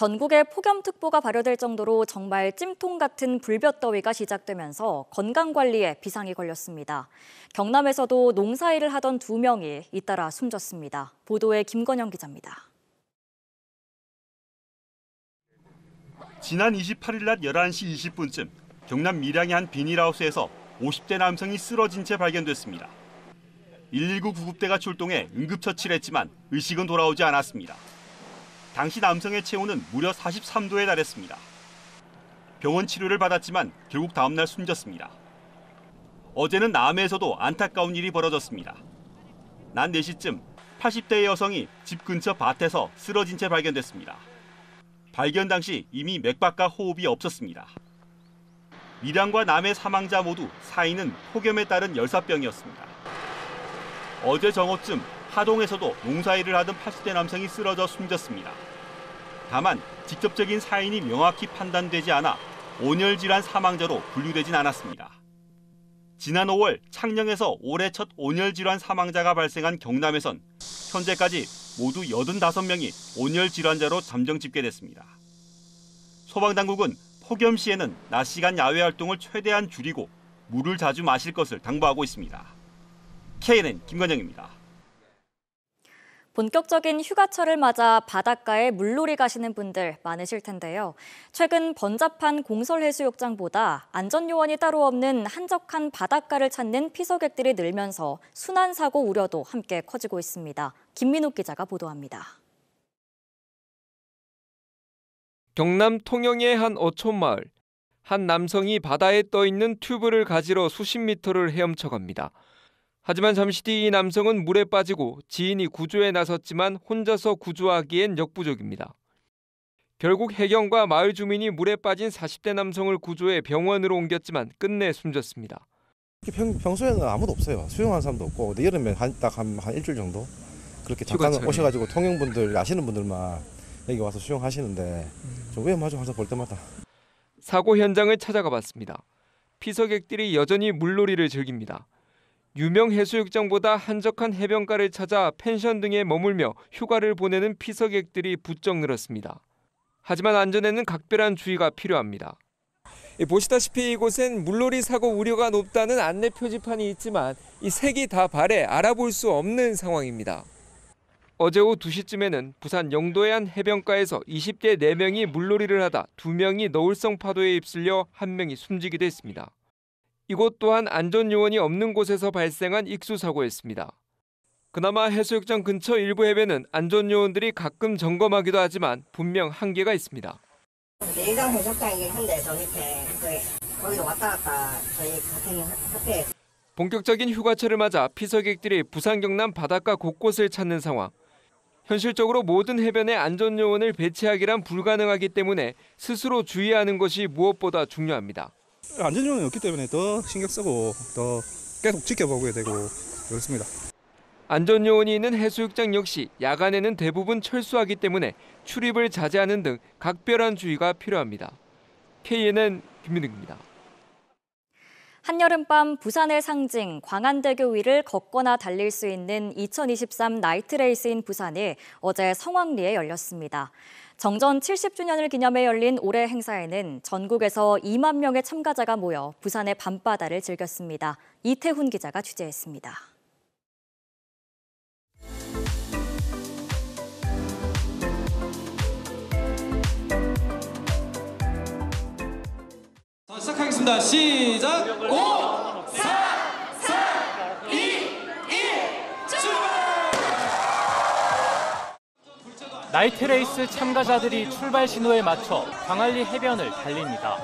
전국에 폭염특보가 발효될 정도로 정말 찜통 같은 불볕더위가 시작되면서 건강관리에 비상이 걸렸습니다. 경남에서도 농사일을 하던 2명이 잇따라 숨졌습니다. 보도에 김건영 기자입니다. 지난 28일 낮 11시 20분쯤 경남 밀양의 한 비닐하우스에서 50대 남성이 쓰러진 채 발견됐습니다. 119 구급대가 출동해 응급처치를 했지만 의식은 돌아오지 않았습니다. 당시 남성의 체온은 무려 43도에 달했습니다. 병원 치료를 받았지만 결국 다음 날 숨졌습니다. 어제는 남해에서도 안타까운 일이 벌어졌습니다. 낮 4시쯤 80대의 여성이 집 근처 밭에서 쓰러진 채 발견됐습니다. 발견 당시 이미 맥박과 호흡이 없었습니다. 밀양과 남해 사망자 모두 사인은 폭염에 따른 열사병이었습니다. 어제 정오쯤 하동에서도 농사일을 하던 80대 남성이 쓰러져 숨졌습니다. 다만 직접적인 사인이 명확히 판단되지 않아 온열질환 사망자로 분류되진 않았습니다. 지난 5월 창녕에서 올해 첫 온열질환 사망자가 발생한 경남에선 현재까지 모두 85명이 온열질환자로 잠정 집계됐습니다. 소방당국은 폭염 시에는 낮 시간 야외 활동을 최대한 줄이고 물을 자주 마실 것을 당부하고 있습니다. KNN 김건영입니다. 본격적인 휴가철을 맞아 바닷가에 물놀이 가시는 분들 많으실 텐데요. 최근 번잡한 공설해수욕장보다 안전요원이 따로 없는 한적한 바닷가를 찾는 피서객들이 늘면서 순환사고 우려도 함께 커지고 있습니다. 김민욱 기자가 보도합니다. 경남 통영의 한 어촌마을. 한 남성이 바다에 떠있는 튜브를 가지러 수십 미터를 헤엄쳐갑니다. 하지만 잠시 뒤 이 남성은 물에 빠지고 지인이 구조에 나섰지만 혼자서 구조하기엔 역부족입니다. 결국 해경과 마을 주민이 물에 빠진 40대 남성을 구조해 병원으로 옮겼지만 끝내 숨졌습니다. 평소에는 아무도 없어요. 수영하는 사람도 없고 여름에 딱 한 일주일 정도 그렇게 잠깐 오셔가지고 통영분들 아시는 분들만 여기 와서 수영하시는데 좀 위험하죠. 항상 볼 때마다. 사고 현장을 찾아가 봤습니다. 피서객들이 여전히 물놀이를 즐깁니다. 유명 해수욕장보다 한적한 해변가를 찾아 펜션 등에 머물며 휴가를 보내는 피서객들이 부쩍 늘었습니다. 하지만 안전에는 각별한 주의가 필요합니다. 보시다시피 이곳엔 물놀이 사고 우려가 높다는 안내 표지판이 있지만 이 색이 다 발에 알아볼 수 없는 상황입니다. 어제 오후 2시쯤에는 부산 영도의 한 해변가에서 20대 4명이 물놀이를 하다 2명이 너울성 파도에 휩쓸려 1명이 숨지기도 했습니다. 이곳 또한 안전요원이 없는 곳에서 발생한 익수사고였습니다. 그나마 해수욕장 근처 일부 해변은 안전요원들이 가끔 점검하기도 하지만 분명 한계가 있습니다. 내장 해수욕장이긴 한데 저 밑에 거기로 왔다 갔다 저희 같은 협회. 본격적인 휴가철을 맞아 피서객들이 부산 경남 바닷가 곳곳을 찾는 상황. 현실적으로 모든 해변에 안전요원을 배치하기란 불가능하기 때문에 스스로 주의하는 것이 무엇보다 중요합니다. 안전요원이 없기 때문에 더 신경 쓰고 더 계속 지켜보게 되고 그렇습니다. 안전요원이 있는 해수욕장 역시 야간에는 대부분 철수하기 때문에 출입을 자제하는 등 각별한 주의가 필요합니다. KNN 김민욱입니다. 한여름밤 부산의 상징 광안대교 위를 걷거나 달릴 수 있는 2023 나이트레이스인 부산이 어제 성황리에 열렸습니다. 정전 70주년을 기념해 열린 올해 행사에는 전국에서 2만 명의 참가자가 모여 부산의 밤바다를 즐겼습니다. 이태훈 기자가 취재했습니다. 자, 시작하겠습니다. 시작! 5, 4, 3, 2, 1, 출발! 나이트레이스 참가자들이 출발 신호에 맞춰 광안리 해변을 달립니다.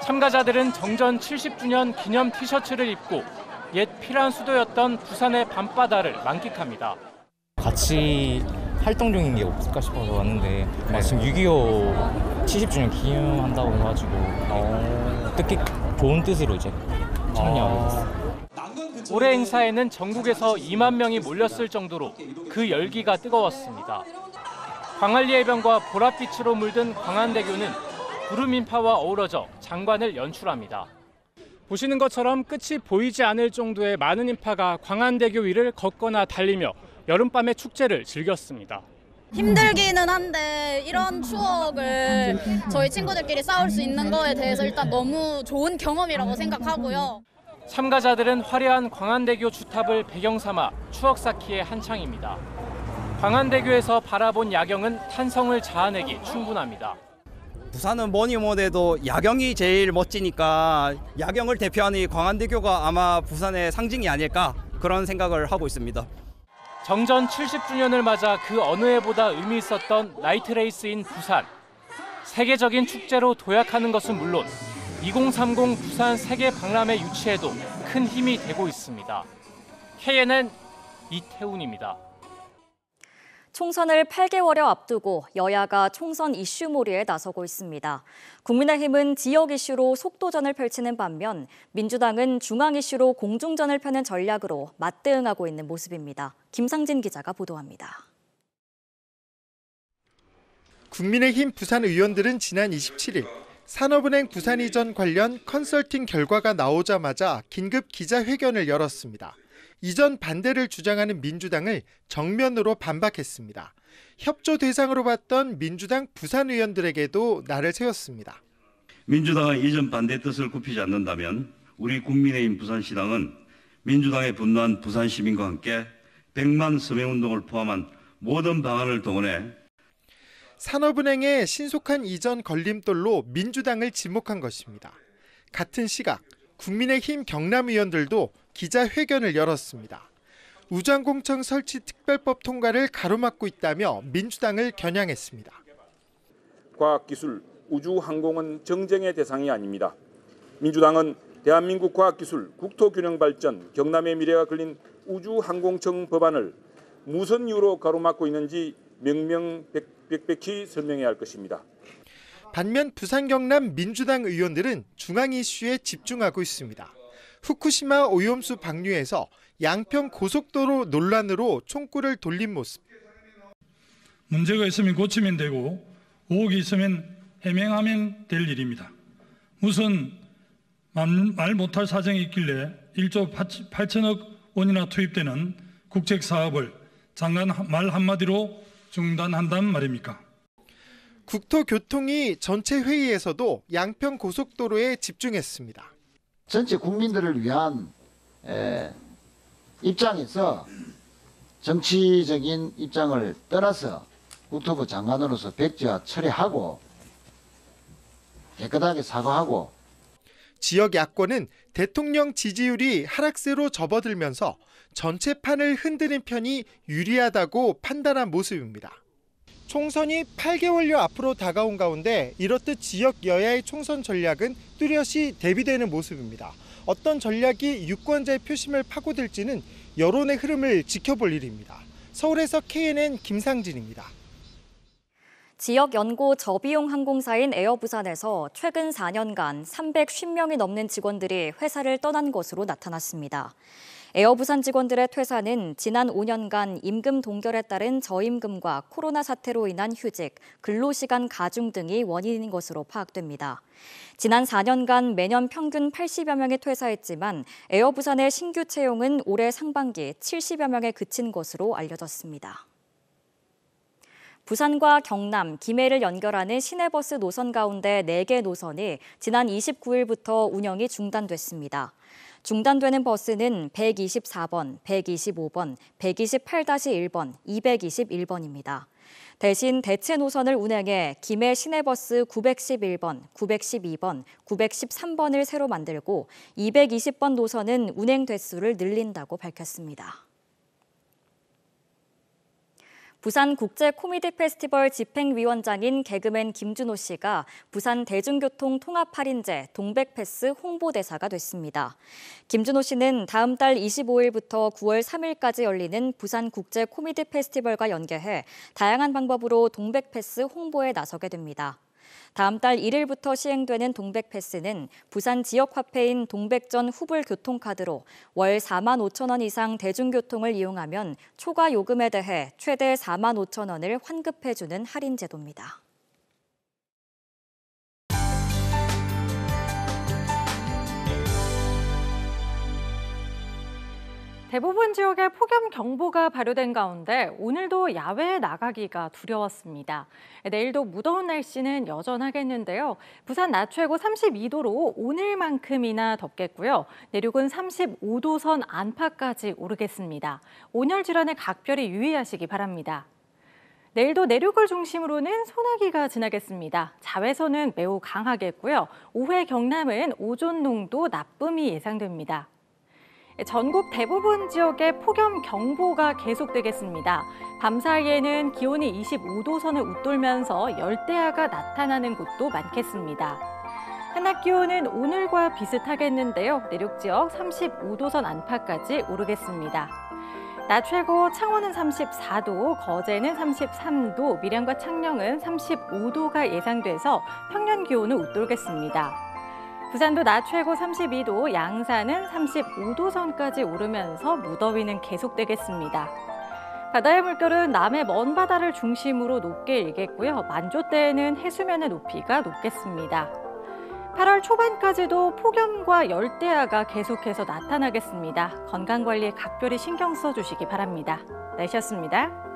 참가자들은 정전 70주년 기념 티셔츠를 입고 옛 피란 수도였던 부산의 밤바다를 만끽합니다. 같이 활동 중인 게 없을까 싶어서 왔는데 마침 6.25 70주년 기념한다고 해가지고 뜻깊 좋은 뜻으로 이제 참여하게 됐어요. 올해 행사에는 전국에서 2만 명이 몰렸을 정도로 그 열기가 뜨거웠습니다. 광안리 해변과 보랏빛으로 물든 광안대교는 구름 인파와 어우러져 장관을 연출합니다. 보시는 것처럼 끝이 보이지 않을 정도의 많은 인파가 광안대교 위를 걷거나 달리며 여름밤의 축제를 즐겼습니다. 힘들기는 한데 이런 추억을 저희 친구들끼리 쌓을 수 있는 거에 대해서 일단 너무 좋은 경험이라고 생각하고요. 참가자들은 화려한 광안대교 주탑을 배경 삼아 추억 쌓기에 한창입니다. 광안대교에서 바라본 야경은 탄성을 자아내기 충분합니다. 부산은 뭐니 뭐래도 야경이 제일 멋지니까 야경을 대표하는 이 광안대교가 아마 부산의 상징이 아닐까 그런 생각을 하고 있습니다. 정전 70주년을 맞아 그 어느 해보다 의미 있었던 나이트레이스인 부산. 세계적인 축제로 도약하는 것은 물론 2030 부산 세계 박람회 유치에도 큰 힘이 되고 있습니다. KNN 이태훈입니다. 총선을 8개월여 앞두고 여야가 총선 이슈몰이에 나서고 있습니다. 국민의힘은 지역 이슈로 속도전을 펼치는 반면 민주당은 중앙 이슈로 공중전을 펴는 전략으로 맞대응하고 있는 모습입니다. 김상진 기자가 보도합니다. 국민의힘 부산 의원들은 지난 27일 산업은행 부산 이전 관련 컨설팅 결과가 나오자마자 긴급 기자회견을 열었습니다. 이전 반대를 주장하는 민주당을 정면으로 반박했습니다. 협조 대상으로 봤던 민주당 부산 의원들에게도 날을 세웠습니다. 민주당의 이전 반대 뜻을 굽히지 않는다면 우리 국민의힘 부산시당은 민주당의 분노한 부산 시민과 함께 100만 서명운동을 포함한 모든 방안을 동원해 산업은행의 신속한 이전 걸림돌로 민주당을 지목한 것입니다. 같은 시각 국민의힘 경남 의원들도 기자회견을 열었습니다. 우장공청 설치 특별법 통과를 가로막고 있다며 민주당을 겨냥했습니다. 과학기술, 우주항공은 정쟁의 대상이 아닙니다. 민주당은 대한민국 과학기술, 국토균형 발전, 경남의 미래가 걸린 우주항공청 법안을 무슨 이유로 가로막고 있는지 명명백백히 설명해야 할 것입니다. 반면 부산 경남 민주당 의원들은 중앙 이슈에 집중하고 있습니다. 후쿠시마 오염수 방류에서 양평 고속도로 논란으로 총구를 돌린 모습. 문제가 있으면 고치면 되고 의혹이 있으면 해명하면 될 일입니다. 무슨 말 못할 사정이 있길래 1조 8천억 원이나 투입되는 국책 사업을 장관 말 한마디로 중단한단 말입니까? 국토교통위 전체 회의에서도 양평 고속도로에 집중했습니다. 전체 국민들을 위한 입장에서 정치적인 입장을 떠나서 국토부 장관으로서 백지화 처리하고 깨끗하게 사과하고 지역 야권은 대통령 지지율이 하락세로 접어들면서 전체판을 흔드는 편이 유리하다고 판단한 모습입니다. 총선이 8개월여 앞으로 다가온 가운데 이렇듯 지역 여야의 총선 전략은 뚜렷이 대비되는 모습입니다. 어떤 전략이 유권자의 표심을 파고들지는 여론의 흐름을 지켜볼 일입니다. 서울에서 KNN 김상진입니다. 지역 연고 저비용 항공사인 에어부산에서 최근 4년간 350명이 넘는 직원들이 회사를 떠난 것으로 나타났습니다. 에어부산 직원들의 퇴사는 지난 5년간 임금 동결에 따른 저임금과 코로나 사태로 인한 휴직, 근로시간 가중 등이 원인인 것으로 파악됩니다. 지난 4년간 매년 평균 80여 명이 퇴사했지만 에어부산의 신규 채용은 올해 상반기 70여 명에 그친 것으로 알려졌습니다. 부산과 경남, 김해를 연결하는 시내버스 노선 가운데 4개 노선이 지난 29일부터 운영이 중단됐습니다. 중단되는 버스는 124번, 125번, 128-1번, 221번입니다. 대신 대체 노선을 운행해 김해 시내버스 911번, 912번, 913번을 새로 만들고 220번 노선은 운행 횟수를 늘린다고 밝혔습니다. 부산 국제 코미디 페스티벌 집행위원장인 개그맨 김준호 씨가 부산 대중교통 통합 할인제 동백패스 홍보대사가 됐습니다. 김준호 씨는 다음 달 25일부터 9월 3일까지 열리는 부산 국제 코미디 페스티벌과 연계해 다양한 방법으로 동백패스 홍보에 나서게 됩니다. 다음 달 1일부터 시행되는 동백패스는 부산 지역화폐인 동백전 후불 교통카드로 월 4만 5천 원 이상 대중교통을 이용하면 초과 요금에 대해 최대 4만 5천 원을 환급해주는 할인 제도입니다. 대부분 지역에 폭염경보가 발효된 가운데 오늘도 야외에 나가기가 두려웠습니다. 내일도 무더운 날씨는 여전하겠는데요. 부산 낮 최고 32도로 오늘만큼이나 덥겠고요. 내륙은 35도 선 안팎까지 오르겠습니다. 온열 질환에 각별히 유의하시기 바랍니다. 내일도 내륙을 중심으로는 소나기가 지나겠습니다. 자외선은 매우 강하겠고요. 오후에 경남은 오존 농도 나쁨이 예상됩니다. 전국 대부분 지역에 폭염경보가 계속되겠습니다. 밤 사이에는 기온이 25도 선을 웃돌면서 열대야가 나타나는 곳도 많겠습니다. 한낮 기온은 오늘과 비슷하겠는데요. 내륙 지역 35도 선 안팎까지 오르겠습니다. 낮 최고 창원은 34도, 거제는 33도, 밀양과 창녕은 35도가 예상돼서 평년 기온을 웃돌겠습니다. 부산도 낮 최고 32도, 양산은 35도 선까지 오르면서 무더위는 계속되겠습니다. 바다의 물결은 남해 먼 바다를 중심으로 높게 일겠고요. 만조대에는 해수면의 높이가 높겠습니다. 8월 초반까지도 폭염과 열대야가 계속해서 나타나겠습니다. 건강관리에 각별히 신경 써주시기 바랍니다. 날씨였습니다.